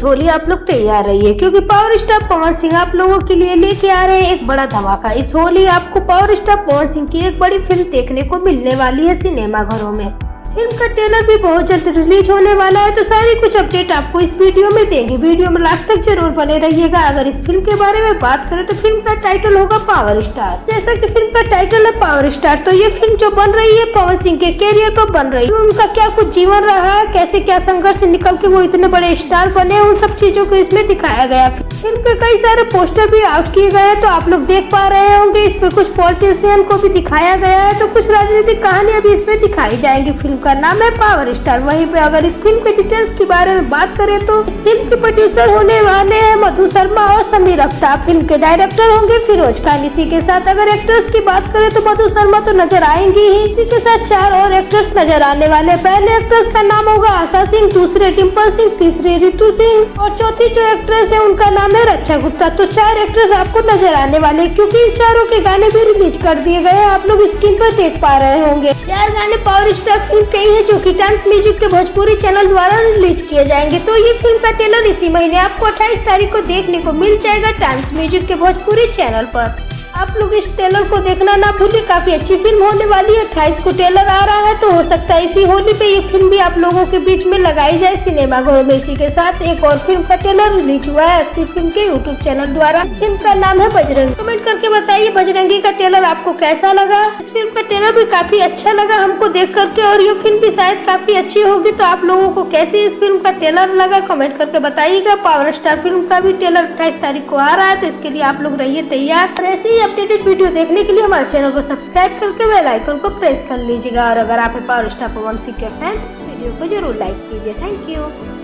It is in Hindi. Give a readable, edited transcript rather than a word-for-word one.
होली आप लोग तैयार रहिए, क्योंकि पावर स्टार पवन सिंह आप लोगों के लिए लेके आ रहे हैं एक बड़ा धमाका। इस होली आपको पावर स्टार पवन सिंह की एक बड़ी फिल्म देखने को मिलने वाली है सिनेमा घरों में। फिल्म का ट्रेलर भी बहुत जल्द रिलीज होने वाला है, तो सारी कुछ अपडेट आपको इस वीडियो में देंगे। वीडियो में लास्ट तक जरूर बने रहिएगा। अगर इस फिल्म के बारे में बात करें तो फिल्म का टाइटल होगा पावर स्टार। जैसा कि फिल्म का टाइटल है पावर स्टार, तो ये फिल्म जो बन रही है पवन सिंह के कैरियर पर बन रही है। उनका क्या कुछ जीवन रहा है, कैसे क्या संघर्ष से निकल के वो इतने बड़े स्टार बने, उन सब चीजों को इसमें दिखाया गया। फिल्म के कई सारे पोस्टर भी आउट किए गए हैं, तो आप लोग देख पा रहे होंगे। इसमें कुछ पॉलिटिशियन को भी दिखाया गया है, तो कुछ राजनीतिक कहानियां भी इसमें दिखाई जाएंगी। फिल्म का नाम है पावर स्टार। वहीं पे अगर इस फिल्म के डिटेल्स के बारे में बात करें तो फिल्म के प्रोड्यूसर होने वाले हैं मधु शर्मा और समीर अख्तर। फिल्म के डायरेक्टर होंगे फिरोज खान। इसी के साथ अगर एक्टर्स की बात करें तो मधु शर्मा तो नजर आएंगी ही, इसी के साथ 4 और एक्टर्स नजर आने वाले। पहले एक्ट्रेस का नाम होगा आशा सिंह, दूसरे डिम्पल सिंह, तीसरे रितु सिंह और चौथी जो एक्ट्रेस है उनका नाम है रक्षा गुप्ता। तो 4 एक्ट्रेस आपको नजर आने वाले, क्योंकि इन चारों के गाने भी रिलीज कर दिए गए हैं। आप लोग स्क्रीन पर देख पा रहे होंगे 4 गाने पावर स्टार फिल्म के ही है, जो कि डांस म्यूजिक के भोजपुरी चैनल द्वारा रिलीज किए जाएंगे। तो ये फिल्म का ट्रेलर इसी महीने आपको 28 तारीख को देखने को मिल जाएगा डांस म्यूजिक के भोजपुरी चैनल पर। आप लोग इस ट्रेलर को देखना ना भूलिए, काफी अच्छी फिल्म होने वाली है। 28 को ट्रेलर आ रहा है, तो हो सकता है इसी होली पे ये फिल्म भी आप लोगों के बीच में लगाई जाए सिनेमा घरों में। इसी के साथ एक और फिल्म का ट्रेलर रिलीज हुआ है अस्सी फिल्म के यूट्यूब चैनल द्वारा। फिल्म का नाम है बजरंगी। कमेंट करके बताइए बजरंगी का ट्रेलर आपको कैसा लगा। इस फिल्म का ट्रेलर भी काफी अच्छा लगा हमको देख करके, और ये फिल्म भी शायद काफी अच्छी होगी। तो आप लोगों को कैसी इस फिल्म का ट्रेलर लगा कमेंट करके बताइएगा। पावर स्टार फिल्म का भी ट्रेलर 28 तारीख को आ रहा है, तो इसके लिए आप लोग रहिए तैयार। ऐसे ही अपडेटेड वीडियो देखने के लिए हमारे चैनल को सब्सक्राइब करके बेल आइकन को प्रेस कर लीजिएगा। और अगर आप पावर स्टार पवन सिंह के फैन, वीडियो को जरूर लाइक कीजिए। Thank you.